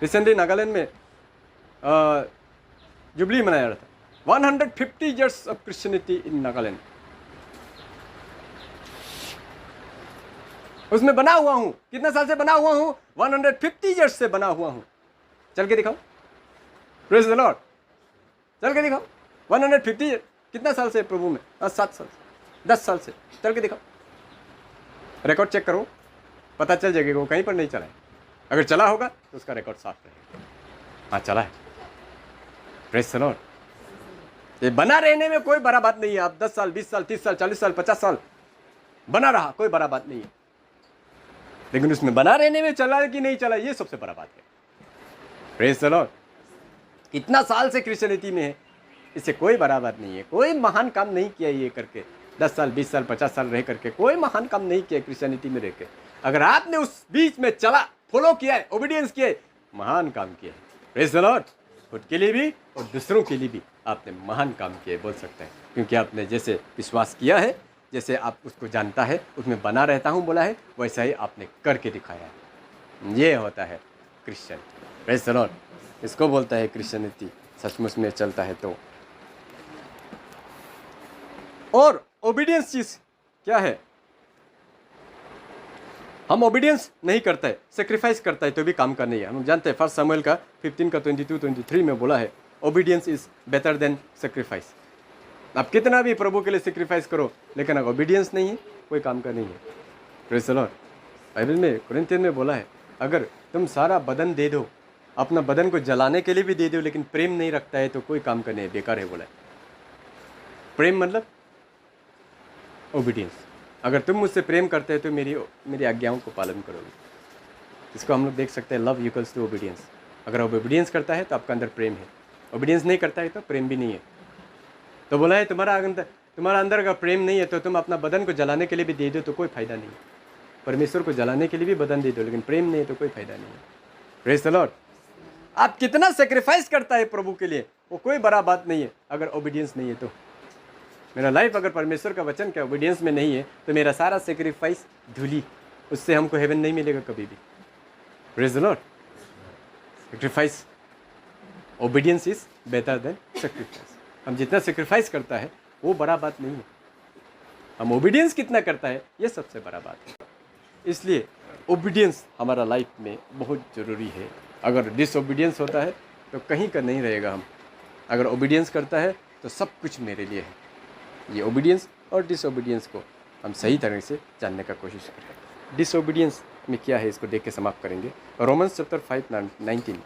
रिसेंटली नागालैंड में जुबली मनाया रहा था, 150 ईयर्स ऑफ क्रिश्चियनिटी इन नागालैंड। उसमें बना हुआ हूँ। कितने साल से बना हुआ हूँ? 150 ईयर्स से बना हुआ हूँ। चल के दिखाओ। Praise the Lord. चल के दिखाओ। 150 कितना साल से प्रभु में? 7 साल से, 10 साल से। चल के दिखाओ, रिकॉर्ड चेक करो, पता चल जाएगा वो कहीं पर नहीं चला है। अगर चला होगा तो उसका रिकॉर्ड साफ रहेगा, हाँ चला है। Praise the Lord. ये बना रहने में कोई बड़ा बात नहीं है। आप 10 साल, 20 साल, 30 साल, 40 साल, 50 साल बना रहा, कोई बड़ा बात नहीं है। लेकिन उसमें बना रहने में चला कि नहीं चला, ये सबसे बड़ा बात है। Praise the Lord. कितना साल से क्रिश्चियनिटी में है, इससे कोई बड़ा बात नहीं है। कोई महान काम नहीं किया ये करके, 10 साल, 20 साल, 50 साल रह करके कोई महान काम नहीं किया क्रिश्चियनिटी में रह के। अगर आपने उस बीच में चला, फॉलो किया है, ओबीडियंस किया है, महान काम किया है। Praise the Lord. खुद के लिए भी और दूसरों के लिए भी आपने महान काम किए बोल सकते हैं, क्योंकि आपने जैसे विश्वास किया है, जैसे आप उसको जानता है, उसमें बना रहता हूँ बोला है, वैसा ही आपने करके दिखाया है। ये होता है क्रिश्चियन। Praise the Lord. इसको बोलता है क्रिश्चियनिटी, सचमुच में चलता है तो। और ओबीडियंस चीज क्या है? हम ओबीडियंस नहीं करते, सेक्रीफाइस करता है तो भी काम का नहीं है। हम जानते हैं 1 शमूएल का 15 का 22-23 में बोला है, obedience is better than sacrifice. आप कितना भी प्रभु के लिए सेक्रीफाइस करो, लेकिन अगर ओबीडियंस नहीं है, कोई काम का नहीं है। Praise the Lord. बाइबल में कुरिन्थियन में बोला है, अगर तुम सारा बदन दे दो, अपना बदन को जलाने के लिए भी दे दो, लेकिन प्रेम नहीं रखता है तो कोई काम का नहीं है, बेकार है बोला है। प्रेम मतलब ओबीडियंस। अगर तुम मुझसे प्रेम करते हो तो मेरी आज्ञाओं को पालन करोगे। इसको हम लोग देख सकते हैं, लव इक्वल्स टू ओबीडियंस। अगर ओबीडियंस करता है तो आपका अंदर प्रेम है, ओबीडियंस नहीं करता है तो प्रेम भी नहीं है। तो बोला है तुम्हारा अंदर का प्रेम नहीं है तो तुम अपना बदन को जलाने के लिए भी दे दो तो कोई फायदा नहीं है। परमेश्वर को जलाने के लिए भी बदन दे दो, लेकिन प्रेम नहीं है तो कोई फायदा नहीं है। Praise the Lord. आप कितना सेक्रीफाइस करता है प्रभु के लिए, वो कोई बड़ा बात नहीं है अगर ओबीडियंस नहीं है तो। मेरा लाइफ अगर परमेश्वर का वचन का ओबीडियंस में नहीं है तो मेरा सारा सेक्रीफाइस धूली, उससे हमको हेवन नहीं मिलेगा कभी भी। Praise the Lord. Sacrifice, obedience is better than sacrifice. हम जितना सेक्रीफाइस करता है वो बड़ा बात नहीं है, हम ओबीडियंस कितना करता है ये सबसे बड़ा बात है। इसलिए ओबीडियंस हमारा लाइफ में बहुत ज़रूरी है। अगर डिसओबीडियंस होता है तो कहीं का नहीं रहेगा हम। अगर ओबीडियंस करता है तो सब कुछ मेरे लिए है। ये ओबीडियंस और डिसओबीडियंस को हम सही तरह से जानने का कोशिश करें। डिसओबीडियंस में क्या है इसको देख के समाप्त करेंगे। Romans chapter 5:19।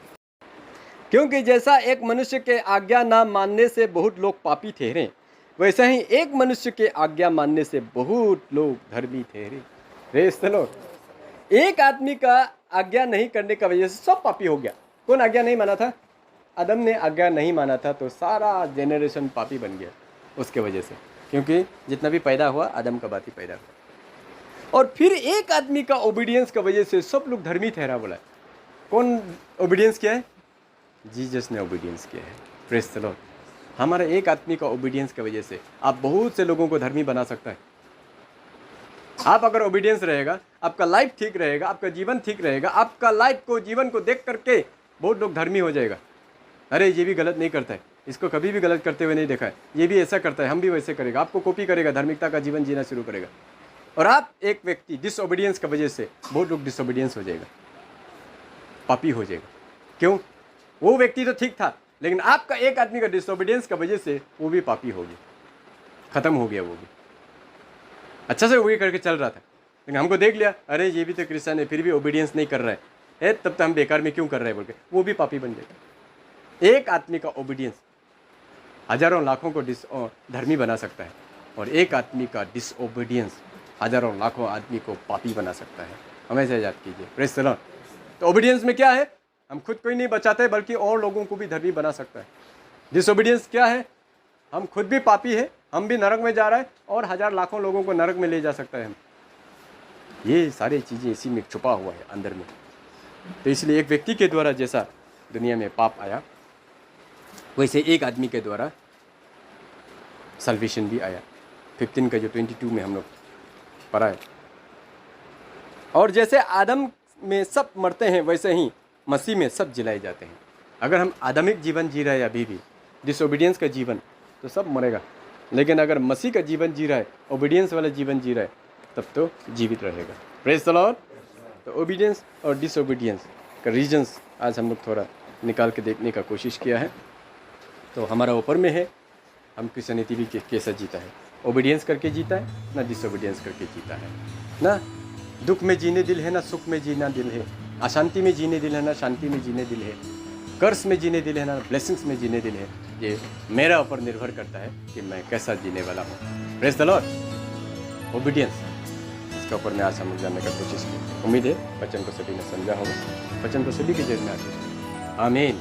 क्योंकि जैसा एक मनुष्य के आज्ञा ना मानने से बहुत लोग पापी ठहरे, वैसा ही एक मनुष्य के आज्ञा मानने से बहुत लोग धर्मी ठहरे। Praise the Lord. एक आदमी का आज्ञा नहीं करने का वजह से सब पापी हो गया। कौन आज्ञा नहीं माना था? आदम ने आज्ञा नहीं माना था, तो सारा जेनरेशन पापी बन गया उसके वजह से, क्योंकि जितना भी पैदा हुआ आदम का बात ही पैदा हुआ। और फिर एक आदमी का ओबीडियंस का वजह से सब लोग धर्मी ठहरा बोला। कौन ओबीडियंस किया है? जीसस ने ओबीडियंस किया है। Praise the Lord. हमारा एक आदमी का ओबीडियंस की वजह से आप बहुत से लोगों को धर्मी बना सकता है। आप अगर ओबीडियंस रहेगा, आपका लाइफ ठीक रहेगा, आपका जीवन ठीक रहेगा, आपका लाइफ को जीवन को देख करके बहुत लोग धर्मी हो जाएगा। अरे ये भी गलत नहीं करता है, इसको कभी भी गलत करते हुए नहीं देखा है, ये भी ऐसा करता है, हम भी वैसे करेगा। आपको कॉपी करेगा, धार्मिकता का जीवन जीना शुरू करेगा। और आप एक व्यक्ति डिसओबीडियंस की वजह से बहुत लोग डिसओबीडियंस हो जाएगा, पापी हो जाएगा। क्यों? वो व्यक्ति तो ठीक था, लेकिन आपका एक आदमी का डिसओबीडियंस की वजह से वो भी पापी हो गया, खत्म हो गया। वो भी अच्छा से वही करके चल रहा था, लेकिन हमको देख लिया, अरे ये भी तो क्रिश्चियन है फिर भी ओबीडियंस नहीं कर रहा है, तब तो हम बेकार में क्यों कर रहे हैं बोल के वो भी पापी बन गया। एक आदमी का ओबीडियंस हजारों लाखों को धर्मी बना सकता है, और एक आदमी का डिसओबीडियंस हजारों लाखों आदमी को पापी बना सकता है। हमेशा याद कीजिए। Praise the Lord. तो ओबीडियंस में क्या है? हम खुद को ही नहीं बचाते बल्कि और लोगों को भी धर्मी बना सकता है। डिसओबीडियंस क्या है? हम खुद भी पापी है, हम भी नरक में जा रहे हैं और हजार लाखों लोगों को नरक में ले जा सकता है हम। ये सारी चीज़ें इसी में छुपा हुआ है अंदर में। तो इसलिए एक व्यक्ति के द्वारा जैसा दुनिया में पाप आया, वैसे एक आदमी के द्वारा सल्वेशन भी आया। 15 का जो 22 में हम लोग पढ़ा है। और जैसे आदम में सब मरते हैं, वैसे ही मसीह में सब जिलाए जाते हैं। अगर हम आदमिक जीवन जी रहे हैं अभी भी, डिसओबीडियंस का जीवन, तो सब मरेगा। लेकिन अगर मसीह का जीवन जी रहा है, ओबीडियंस वाला जीवन जी रहा है, तब तो जीवित रहेगा। Praise the Lord. तो ओबीडियंस और डिसओबीडियंस का रीजंस आज हम लोग थोड़ा निकाल के देखने का कोशिश किया है। तो हमारा ऊपर में है हम क्रिश्चियनिटी भी कैसा जीता है। ओबीडियंस करके जीता है ना डिसओबीडियंस करके जीता है। ना दुख में जीने दिल है ना सुख में जीना दिल है, अशांति में जीने दिल है ना शांति में जीने दिल है, कर्स में जीने दिल है ना ब्लेसिंग्स में जीने दिल है। ये मेरा ऊपर निर्भर करता है कि मैं कैसा जीने वाला हूँ। Praise the Lord. ओबीडियंस, इसके ऊपर मैं आज समझ जानने का कोशिश की। उम्मीद है वचन को सभी ने समझा होगा। वचन को सभी के जरिए में आशीष। आमीन।